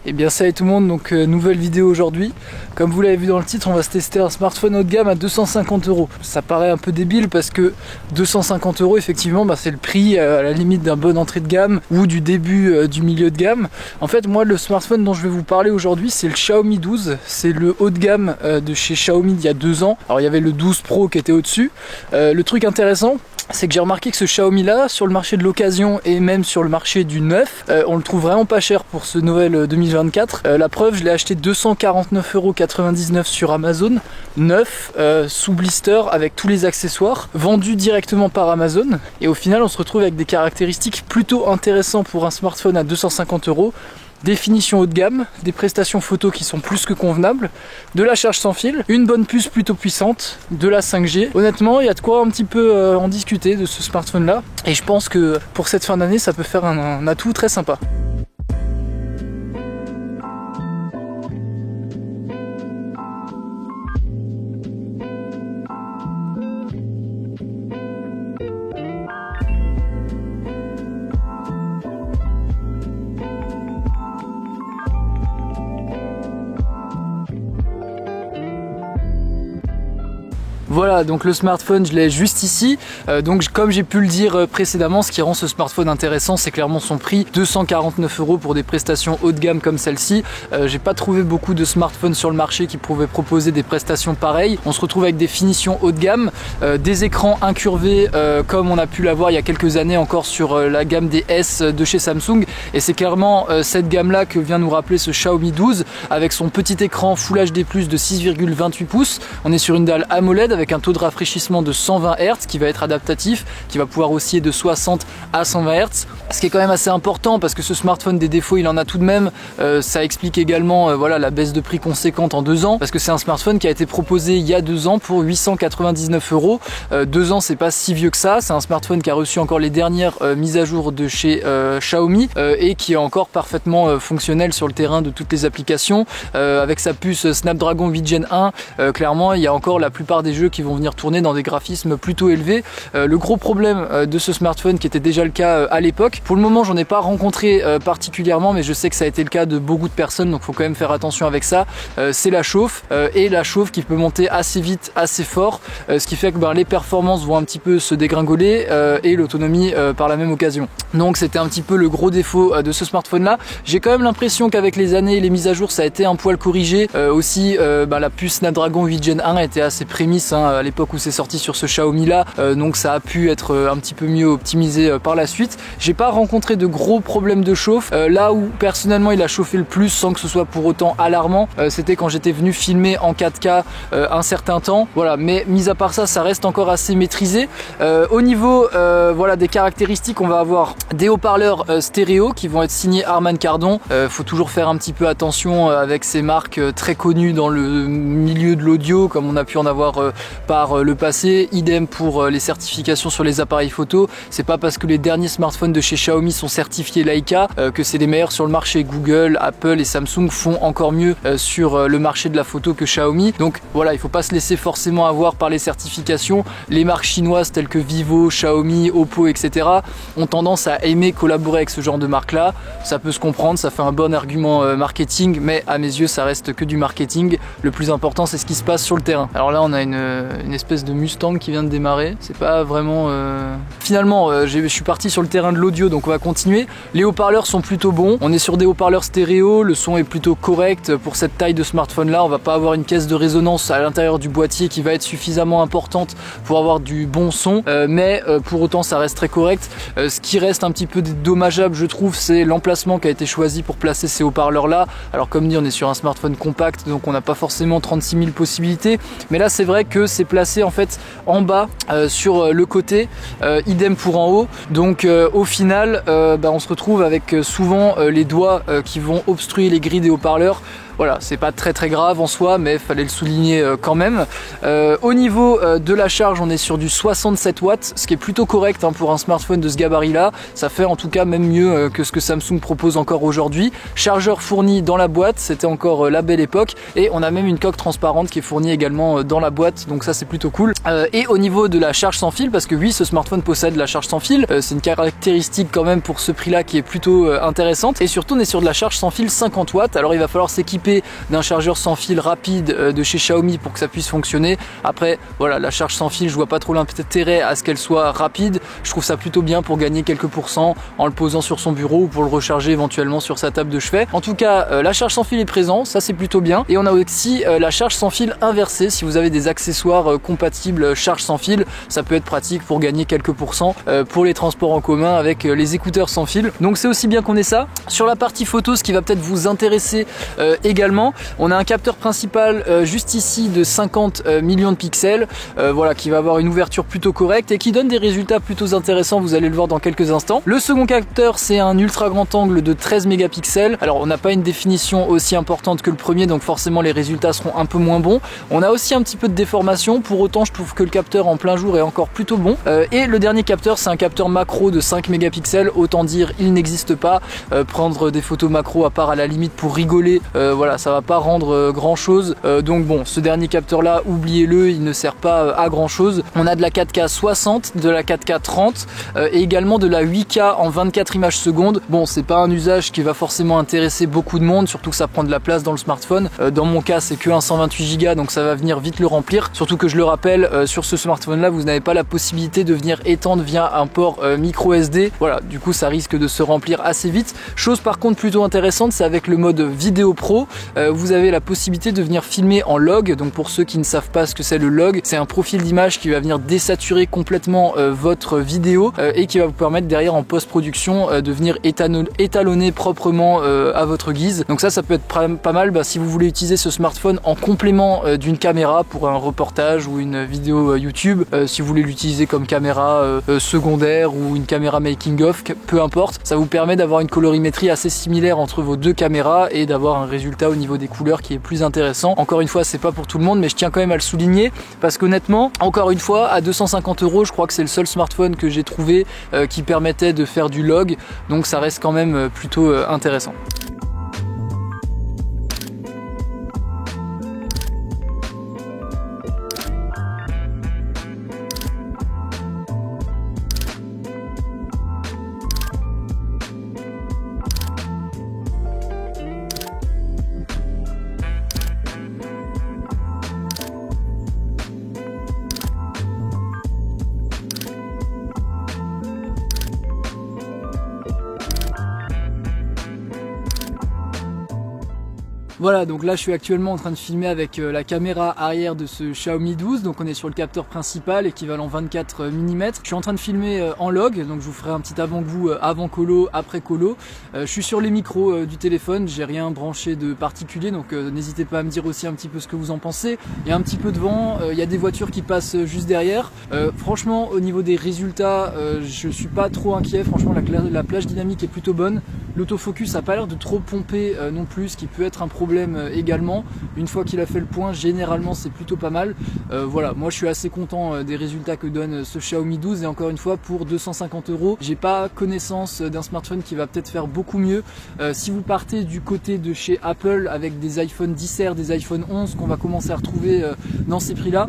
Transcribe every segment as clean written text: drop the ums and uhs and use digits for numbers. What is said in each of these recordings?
Et bien salut tout le monde, donc nouvelle vidéo aujourd'hui. Comme vous l'avez vu dans le titre, on va se tester un smartphone haut de gamme à 250 €. Ça paraît un peu débile parce que 250 € effectivement c'est le prix à la limite d'un bon entrée de gamme ou du début du milieu de gamme. En fait moi le smartphone dont je vais vous parler aujourd'hui c'est le Xiaomi 12. C'est le haut de gamme de chez Xiaomi d'il y a 2 ans. Alors il y avait le 12 Pro qui était au-dessus. Le truc intéressant, c'est que j'ai remarqué que ce Xiaomi là, sur le marché de l'occasion et même sur le marché du neuf, on le trouve vraiment pas cher pour ce Noël 2024. La preuve, je l'ai acheté 249,99 € sur Amazon, neuf, sous blister avec tous les accessoires, vendu directement par Amazon. Et au final, on se retrouve avec des caractéristiques plutôt intéressantes pour un smartphone à 250 €. Définition haut de gamme, des prestations photo qui sont plus que convenables, de la charge sans fil, une bonne puce plutôt puissante, de la 5G. Honnêtement, il y a de quoi un petit peu en discuter de ce smartphone là. Et je pense que pour cette fin d'année, ça peut faire un atout très sympa. Voilà, donc le smartphone je l'ai juste ici. Donc comme j'ai pu le dire précédemment, ce qui rend ce smartphone intéressant, c'est clairement son prix, 249 € pour des prestations haut de gamme comme celle-ci. J'ai pas trouvé beaucoup de smartphones sur le marché qui pouvaient proposer des prestations pareilles. On se retrouve avec des finitions haut de gamme, des écrans incurvés comme on a pu l'avoir il y a quelques années encore sur la gamme des S de chez Samsung. Et c'est clairement cette gamme-là que vient nous rappeler ce Xiaomi 12 avec son petit écran Full HD+ de 6,28 pouces. On est sur une dalle AMOLED avec un taux de rafraîchissement de 120 Hz qui va être adaptatif, qui va pouvoir osciller de 60 à 120 Hz. Ce qui est quand même assez important parce que ce smartphone, des défauts il en a tout de même. Ça explique également voilà, la baisse de prix conséquente en 2 ans parce que c'est un smartphone qui a été proposé il y a 2 ans pour 899 €. 2 ans c'est pas si vieux que ça, c'est un smartphone qui a reçu encore les dernières mises à jour de chez Xiaomi et qui est encore parfaitement fonctionnel sur le terrain de toutes les applications. Avec sa puce Snapdragon 8 Gen 1, clairement il y a encore la plupart des jeux qui vont venir tourner dans des graphismes plutôt élevés. Le gros problème de ce smartphone, qui était déjà le cas à l'époque, pour le moment j'en ai pas rencontré particulièrement, mais je sais que ça a été le cas de beaucoup de personnes, donc faut quand même faire attention avec ça, c'est la chauffe, et la chauffe qui peut monter assez vite, assez fort, ce qui fait que les performances vont un petit peu se dégringoler et l'autonomie par la même occasion. Donc c'était un petit peu le gros défaut de ce smartphone là. J'ai quand même l'impression qu'avec les années et les mises à jour ça a été un poil corrigé. Aussi la puce Snapdragon 8 Gen 1 était assez prémisse à l'époque où c'est sorti sur ce Xiaomi là, donc ça a pu être un petit peu mieux optimisé par la suite. J'ai pas rencontré de gros problèmes de chauffe. Là où personnellement il a chauffé le plus sans que ce soit pour autant alarmant, c'était quand j'étais venu filmer en 4K un certain temps. Voilà, mais mis à part ça, ça reste encore assez maîtrisé. Au niveau voilà, des caractéristiques, on va avoir des haut-parleurs stéréo qui vont être signés Harman Kardon. Faut toujours faire un petit peu attention avec ces marques très connues dans le milieu de l'audio, comme on a pu en avoir par le passé. Idem pour les certifications sur les appareils photo. C'est pas parce que les derniers smartphones de chez Xiaomi sont certifiés Leica que c'est les meilleurs sur le marché. Google, Apple et Samsung font encore mieux sur le marché de la photo que Xiaomi. Donc voilà, il faut pas se laisser forcément avoir par les certifications. Les marques chinoises telles que Vivo, Xiaomi, Oppo, etc. ont tendance à aimer collaborer avec ce genre de marque là. Ça peut se comprendre, ça fait un bon argument marketing, mais à mes yeux ça reste que du marketing. Le plus important c'est ce qui se passe sur le terrain. Alors là on a une espèce de Mustang qui vient de démarrer. C'est pas vraiment... Finalement je suis parti sur le terrain de l'audio, donc on va continuer. Les haut-parleurs sont plutôt bons. On est sur des haut-parleurs stéréo, le son est plutôt correct pour cette taille de smartphone là. On va pas avoir une caisse de résonance à l'intérieur du boîtier qui va être suffisamment importante pour avoir du bon son, mais pour autant ça reste très correct. Ce qui reste un petit peu dommageable je trouve, c'est l'emplacement qui a été choisi pour placer ces haut-parleurs là. Alors comme dit, on est sur un smartphone compact, donc on n'a pas forcément 36 000 possibilités, mais là c'est vrai que c'est placé en fait en bas sur le côté, idem pour en haut. Donc au final on se retrouve avec souvent les doigts qui vont obstruer les grilles des haut-parleurs. voilà, c'est pas très grave en soi, mais fallait le souligner quand même. Au niveau de la charge, on est sur du 67 watts, ce qui est plutôt correct hein, pour un smartphone de ce gabarit là. Ça fait en tout cas même mieux que ce que Samsung propose encore aujourd'hui. Chargeur fourni dans la boîte, c'était encore la belle époque, et on a même une coque transparente qui est fournie également dans la boîte, donc ça c'est plutôt cool. Et au niveau de la charge sans fil, parce que oui, ce smartphone possède la charge sans fil, c'est une caractéristique quand même pour ce prix là qui est plutôt intéressante, et surtout on est sur de la charge sans fil 50 watts. Alors il va falloir s'équiper d'un chargeur sans fil rapide de chez Xiaomi pour que ça puisse fonctionner. Après voilà, la charge sans fil, je vois pas trop l'intérêt à ce qu'elle soit rapide. Je trouve ça plutôt bien pour gagner quelques pourcents en le posant sur son bureau ou pour le recharger éventuellement sur sa table de chevet. En tout cas, la charge sans fil est présente, ça c'est plutôt bien. Et on a aussi la charge sans fil inversée. Si vous avez des accessoires compatibles charge sans fil, ça peut être pratique pour gagner quelques pourcents pour les transports en commun avec les écouteurs sans fil. Donc c'est aussi bien qu'on ait ça. Sur la partie photo, ce qui va peut-être vous intéresser également, on a un capteur principal juste ici de 50 millions de pixels, voilà, qui va avoir une ouverture plutôt correcte et qui donne des résultats plutôt intéressants, vous allez le voir dans quelques instants. Le second capteur, c'est un ultra grand angle de 13 mégapixels. Alors on n'a pas une définition aussi importante que le premier, donc forcément les résultats seront un peu moins bons. On a aussi un petit peu de déformation, pour autant je trouve que le capteur en plein jour est encore plutôt bon. Et le dernier capteur, c'est un capteur macro de 5 mégapixels, autant dire il n'existe pas. Prendre des photos macro à part à la limite pour rigoler, voilà, ça va pas rendre grand chose. Donc bon, ce dernier capteur là, oubliez-le, il ne sert pas à grand chose. On a de la 4K 60, de la 4K 30 et également de la 8K en 24 images secondes. Bon, c'est pas un usage qui va forcément intéresser beaucoup de monde, surtout que ça prend de la place dans le smartphone. Dans mon cas, c'est que un 128 Go, donc ça va venir vite le remplir. Surtout que je le rappelle, sur ce smartphone là, vous n'avez pas la possibilité de venir étendre via un port micro SD. Voilà, du coup ça risque de se remplir assez vite. Chose par contre plutôt intéressante, c'est avec le mode vidéo pro, vous avez la possibilité de venir filmer en log. Donc pour ceux qui ne savent pas ce que c'est le log, c'est un profil d'image qui va venir désaturer complètement votre vidéo et qui va vous permettre derrière en post-production de venir étalonner proprement à votre guise. Donc ça peut être pas mal si vous voulez utiliser ce smartphone en complément d'une caméra pour un reportage ou une vidéo YouTube, si vous voulez l'utiliser comme caméra secondaire ou une caméra making of, peu importe. Ça vous permet d'avoir une colorimétrie assez similaire entre vos deux caméras et d'avoir un résultat au niveau des couleurs qui est plus intéressant. Encore une fois, c'est pas pour tout le monde, mais je tiens quand même à le souligner parce qu'honnêtement, encore une fois, à 250 €, je crois que c'est le seul smartphone que j'ai trouvé qui permettait de faire du log, donc ça reste quand même plutôt intéressant. Voilà, donc là je suis actuellement en train de filmer avec la caméra arrière de ce Xiaomi 12, donc on est sur le capteur principal équivalent 24 mm. Je suis en train de filmer en log, donc je vous ferai un petit avant-goût avant colo, après colo. Je suis sur les micros du téléphone, j'ai rien branché de particulier, donc n'hésitez pas à me dire aussi un petit peu ce que vous en pensez. Il y a un petit peu de vent, il y a des voitures qui passent juste derrière. Franchement, au niveau des résultats, je suis pas trop inquiet. Franchement, la plage dynamique est plutôt bonne. L'autofocus a pas l'air de trop pomper non plus, ce qui peut être un problème également. Une fois qu'il a fait le point, généralement c'est plutôt pas mal. Voilà, moi je suis assez content des résultats que donne ce Xiaomi 12 et encore une fois pour 250 €, j'ai pas connaissance d'un smartphone qui va peut-être faire beaucoup mieux. Si vous partez du côté de chez Apple avec des iPhone 10R, des iPhone 11 qu'on va commencer à retrouver dans ces prix là,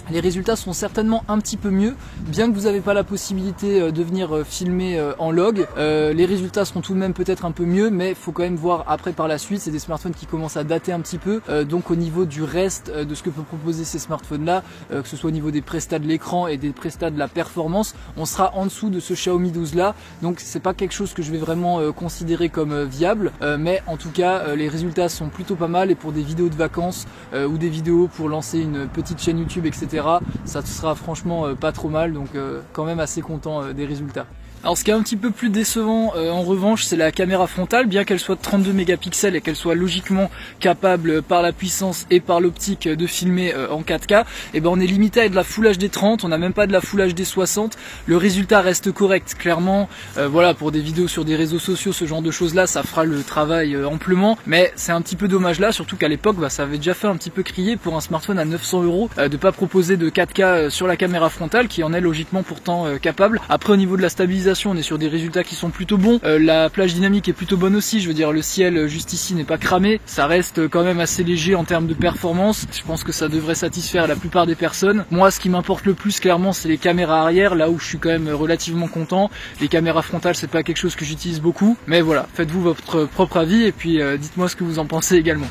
les résultats sont certainement un petit peu mieux, bien que vous n'avez pas la possibilité de venir filmer en log. Les résultats seront tout de même peut-être un peu mieux, mais il faut quand même voir après par la suite. C'est des smartphones qui commencent à dater un petit peu, donc au niveau du reste de ce que peuvent proposer ces smartphones là, que ce soit au niveau des prestats de l'écran et des prestats de la performance, on sera en dessous de ce Xiaomi 12 là, donc c'est pas quelque chose que je vais vraiment considérer comme viable, mais en tout cas les résultats sont plutôt pas mal, et pour des vidéos de vacances ou des vidéos pour lancer une petite chaîne YouTube, etc., ça sera franchement pas trop mal, donc quand même assez content des résultats. Alors ce qui est un petit peu plus décevant en revanche, c'est la caméra frontale. Bien qu'elle soit de 32 mégapixels et qu'elle soit logiquement capable par la puissance et par l'optique de filmer en 4K, et ben on est limité à de la Full HD 30, on n'a même pas de la Full HD 60. Le résultat reste correct, clairement. Voilà, pour des vidéos sur des réseaux sociaux, ce genre de choses là, ça fera le travail amplement. Mais c'est un petit peu dommage là, surtout qu'à l'époque, ça avait déjà fait un petit peu crier pour un smartphone à 900 € de pas proposer de 4K sur la caméra frontale, qui en est logiquement pourtant capable. Après, au niveau de la stabilisation, on est sur des résultats qui sont plutôt bons. La plage dynamique est plutôt bonne aussi, je veux dire le ciel juste ici n'est pas cramé, ça reste quand même assez léger en termes de performance. Je pense que ça devrait satisfaire la plupart des personnes. Moi, ce qui m'importe le plus clairement, c'est les caméras arrière, là où je suis quand même relativement content. Les caméras frontales, c'est pas quelque chose que j'utilise beaucoup, mais voilà, faites-vous votre propre avis et puis dites-moi ce que vous en pensez également.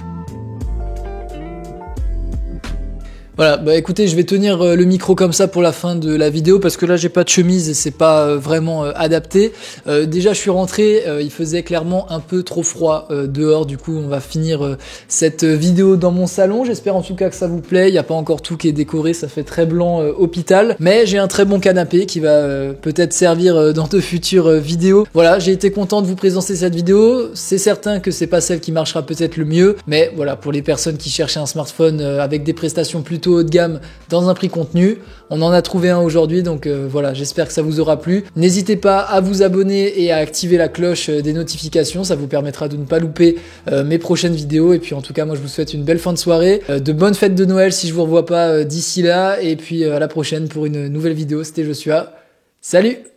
Voilà, bah écoutez, je vais tenir le micro comme ça pour la fin de la vidéo parce que là j'ai pas de chemise et c'est pas vraiment adapté. Déjà je suis rentré, il faisait clairement un peu trop froid dehors, du coup on va finir cette vidéo dans mon salon. J'espère en tout cas que ça vous plaît, il n'y a pas encore tout qui est décoré, ça fait très blanc hôpital, mais j'ai un très bon canapé qui va peut-être servir dans de futures vidéos. Voilà, j'ai été content de vous présenter cette vidéo, c'est certain que c'est pas celle qui marchera peut-être le mieux, mais voilà, pour les personnes qui cherchaient un smartphone avec des prestations plutôt haut de gamme dans un prix contenu, on en a trouvé un aujourd'hui, donc voilà, j'espère que ça vous aura plu. N'hésitez pas à vous abonner et à activer la cloche des notifications, ça vous permettra de ne pas louper mes prochaines vidéos. Et puis en tout cas, moi je vous souhaite une belle fin de soirée, de bonnes fêtes de Noël si je vous revois pas d'ici là, et puis à la prochaine pour une nouvelle vidéo. C'était Joshua, salut!